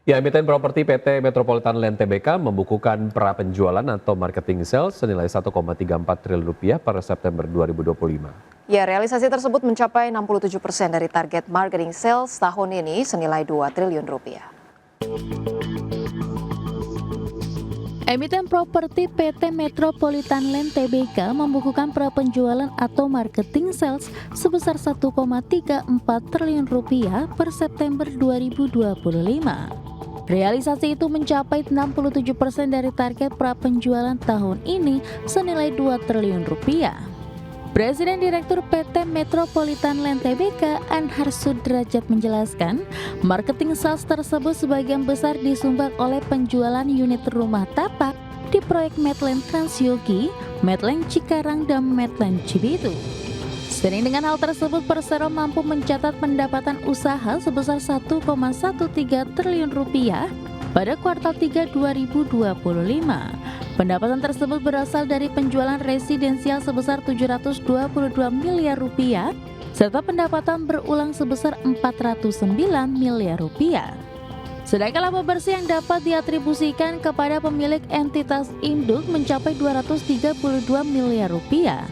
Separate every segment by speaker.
Speaker 1: Ya, emiten properti PT Metropolitan Land Tbk membukukan pra penjualan atau marketing sales senilai 1,34 triliun rupiah per September 2025.
Speaker 2: Ya, realisasi tersebut mencapai 67% dari target marketing sales tahun ini senilai 2 triliun rupiah.
Speaker 3: Emiten properti PT Metropolitan Land Tbk membukukan prapenjualan atau marketing sales sebesar 1,34 triliun rupiah per September 2025. Realisasi itu mencapai 67% dari target prapenjualan tahun ini senilai 2 triliun rupiah. Presiden Direktur PT Metropolitan Land Tbk Anhar Sudrajat menjelaskan, marketing sales tersebut sebagian besar disumbang oleh penjualan unit rumah tapak di proyek Medland Transyogi, Medland Cikarang, dan Medland Cibitu. Seiring dengan hal tersebut, Persero mampu mencatat pendapatan usaha sebesar 1,13 triliun rupiah pada kuartal 3 2025. Pendapatan tersebut berasal dari penjualan residensial sebesar 722 miliar rupiah serta pendapatan berulang sebesar 409 miliar rupiah. Sedangkan laba bersih yang dapat diatribusikan kepada pemilik entitas induk mencapai 232 miliar rupiah.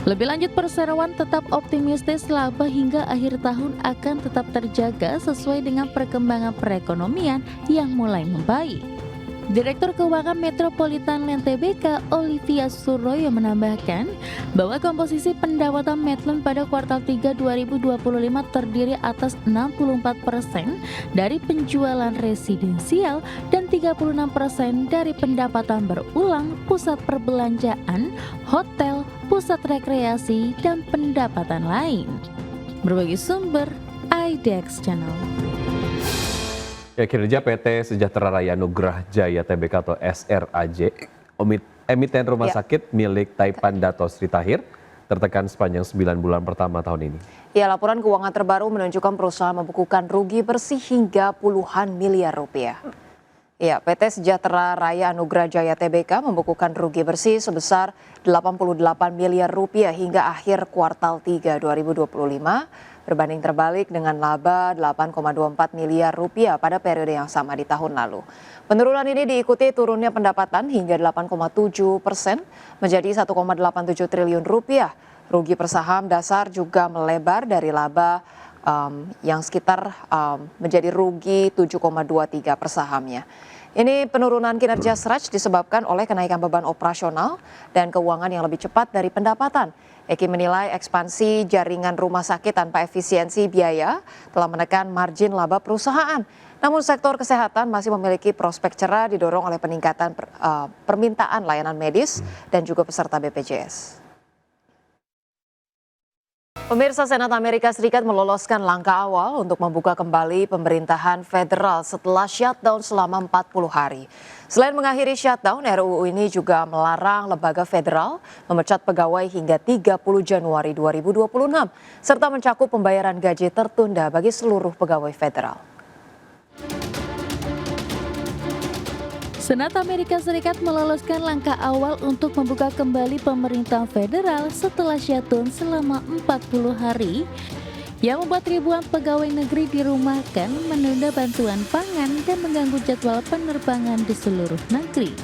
Speaker 3: Lebih lanjut, perseroan tetap optimistis laba hingga akhir tahun akan tetap terjaga sesuai dengan perkembangan perekonomian yang mulai membaik. Direktur Keuangan Metropolitan Land Tbk Olivia Suroyo menambahkan bahwa komposisi pendapatan Medland pada kuartal 3 2025 terdiri atas 64% dari penjualan residensial dan 36% dari pendapatan berulang, pusat perbelanjaan, hotel, pusat rekreasi, dan pendapatan lain. Berbagai sumber, IDX Channel.
Speaker 1: Ya, kinerja PT Sejahtera Raya Nugrah Jaya Tbk atau SRAJ, emiten rumah sakit milik Taipan Dato Sri Tahir, tertekan sepanjang 9 bulan pertama tahun ini.
Speaker 2: Ya, laporan keuangan terbaru menunjukkan perusahaan membukukan rugi bersih hingga puluhan miliar rupiah. Ya, PT Sejahtera Raya Nugrah Jaya Tbk membukukan rugi bersih sebesar 88 miliar rupiah hingga akhir kuartal 3 2025, berbanding terbalik dengan laba 8,24 miliar rupiah pada periode yang sama di tahun lalu. Penurunan ini diikuti turunnya pendapatan hingga 8,7% menjadi 1,87 triliun rupiah. Rugi per saham dasar juga melebar dari laba yang sekitar menjadi rugi 7,23 per sahamnya. Ini penurunan kinerja SRAJ disebabkan oleh kenaikan beban operasional dan keuangan yang lebih cepat dari pendapatan. Eki menilai ekspansi jaringan rumah sakit tanpa efisiensi biaya telah menekan margin laba perusahaan. Namun sektor kesehatan masih memiliki prospek cerah didorong oleh peningkatan permintaan layanan medis dan juga peserta BPJS. Pemirsa, Senat Amerika Serikat meloloskan langkah awal untuk membuka kembali pemerintahan federal setelah shutdown selama 40 hari. Selain mengakhiri shutdown, RUU ini juga melarang lembaga federal memecat pegawai hingga 30 Januari 2026, serta mencakup pembayaran gaji tertunda bagi seluruh pegawai federal.
Speaker 3: Senat Amerika Serikat meloloskan langkah awal untuk membuka kembali pemerintahan federal setelah shutdown selama 40 hari yang membuat ribuan pegawai negeri dirumahkan, menunda bantuan pangan, dan mengganggu jadwal penerbangan di seluruh negeri.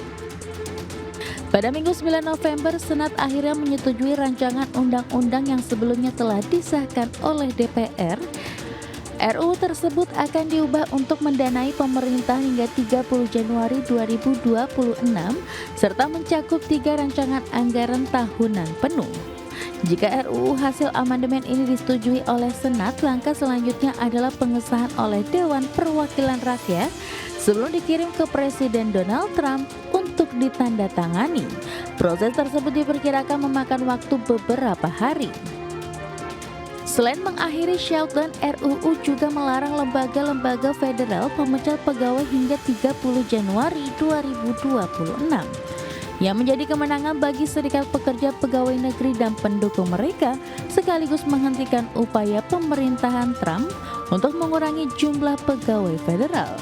Speaker 3: Pada Minggu 9 November, Senat akhirnya menyetujui rancangan undang-undang yang sebelumnya telah disahkan oleh DPR. RUU tersebut akan diubah untuk mendanai pemerintah hingga 30 Januari 2026 serta mencakup 3 rancangan anggaran tahunan penuh. Jika RUU hasil amandemen ini disetujui oleh Senat, langkah selanjutnya adalah pengesahan oleh Dewan Perwakilan Rakyat sebelum dikirim ke Presiden Donald Trump untuk ditandatangani. Proses tersebut diperkirakan memakan waktu beberapa hari. Selain mengakhiri shutdown, RUU juga melarang lembaga-lembaga federal memecat pegawai hingga 30 Januari 2026. Yang menjadi kemenangan bagi Serikat Pekerja Pegawai Negeri dan pendukung mereka, sekaligus menghentikan upaya pemerintahan Trump untuk mengurangi jumlah pegawai federal.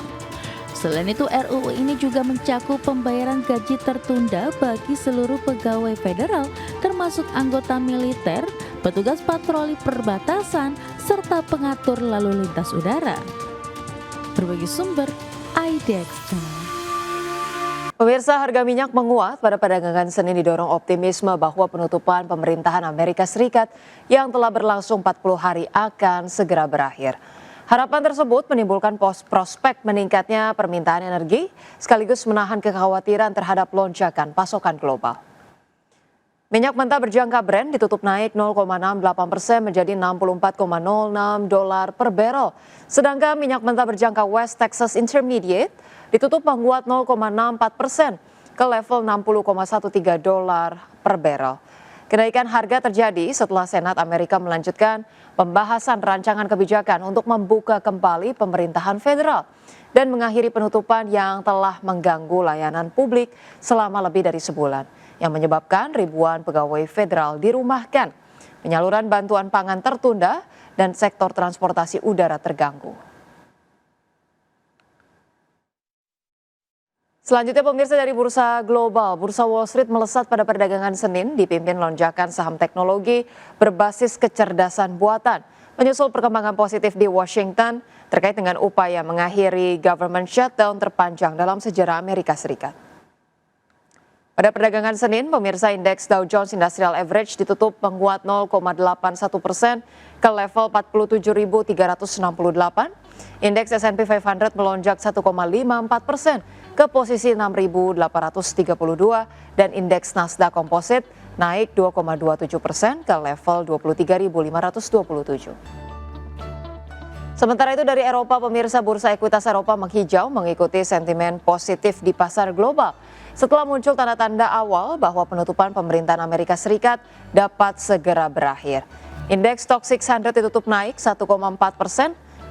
Speaker 3: Selain itu, RUU ini juga mencakup pembayaran gaji tertunda bagi seluruh pegawai federal, termasuk anggota militer, petugas patroli perbatasan, serta pengatur lalu lintas udara. Berbagai sumber, IDEX.
Speaker 2: Pemirsa, harga minyak menguat pada perdagangan Senin didorong optimisme bahwa penutupan pemerintahan Amerika Serikat yang telah berlangsung 40 hari akan segera berakhir. Harapan tersebut menimbulkan prospek meningkatnya permintaan energi sekaligus menahan kekhawatiran terhadap lonjakan pasokan global. Minyak mentah berjangka Brent ditutup naik 0,68% menjadi $64,06 per barrel. Sedangkan minyak mentah berjangka West Texas Intermediate ditutup menguat 0,64% ke level $60,13 per barrel. Kenaikan harga terjadi setelah Senat Amerika melanjutkan pembahasan rancangan kebijakan untuk membuka kembali pemerintahan federal dan mengakhiri penutupan yang telah mengganggu layanan publik selama lebih dari sebulan, yang menyebabkan ribuan pegawai federal dirumahkan, penyaluran bantuan pangan tertunda, dan sektor transportasi udara terganggu. Selanjutnya pemirsa, dari bursa global, bursa Wall Street melesat pada perdagangan Senin dipimpin lonjakan saham teknologi berbasis kecerdasan buatan, menyusul perkembangan positif di Washington terkait dengan upaya mengakhiri government shutdown terpanjang dalam sejarah Amerika Serikat. Pada perdagangan Senin, pemirsa, indeks Dow Jones Industrial Average ditutup menguat 0,81% ke level 47.368. Indeks S&P 500 melonjak 1,54% ke posisi 6.832 dan indeks Nasdaq Composite naik 2,27% ke level 23.527. Sementara itu dari Eropa, pemirsa, bursa ekuitas Eropa menghijau mengikuti sentimen positif di pasar global setelah muncul tanda-tanda awal bahwa penutupan pemerintahan Amerika Serikat dapat segera berakhir. Indeks Stoxx 600 ditutup naik 1,4%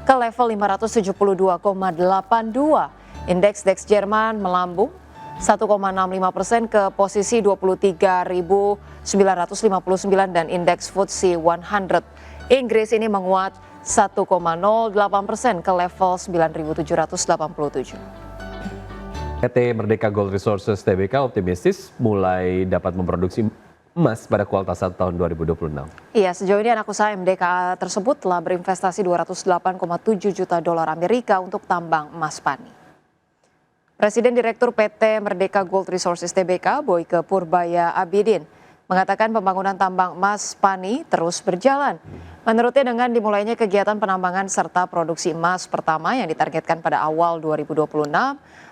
Speaker 2: ke level 572,82. Indeks DAX Jerman melambung 1,65% ke posisi 23.959 dan indeks FTSE 100 Inggris ini menguat 1,08% ke level 9.787.
Speaker 1: PT Merdeka Gold Resources Tbk optimistis mulai dapat memproduksi emas pada kuartal 1 tahun 2026.
Speaker 2: Iya, sejauh ini anak usaha MDK tersebut telah berinvestasi 208,7 juta dolar Amerika untuk tambang emas Pani. Presiden Direktur PT Merdeka Gold Resources Tbk, Boyke Purbaya Abidin, mengatakan pembangunan tambang emas Pani terus berjalan. Menurutnya dengan dimulainya kegiatan penambangan serta produksi emas pertama yang ditargetkan pada awal 2026,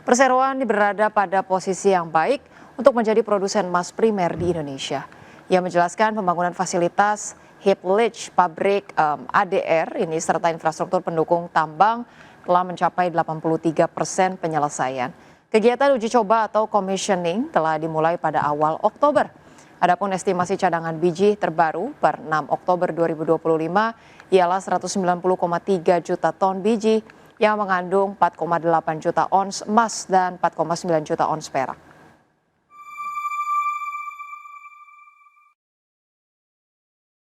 Speaker 2: perseroan berada pada posisi yang baik untuk menjadi produsen emas primer di Indonesia. Ia menjelaskan pembangunan fasilitas heap leach pabrik ADR ini serta infrastruktur pendukung tambang telah mencapai 83% penyelesaian. Kegiatan uji coba atau commissioning telah dimulai pada awal Oktober. Adapun estimasi cadangan biji terbaru per 6 Oktober 2025 ialah 190,3 juta ton biji yang mengandung 4,8 juta ons emas dan 4,9 juta ons perak.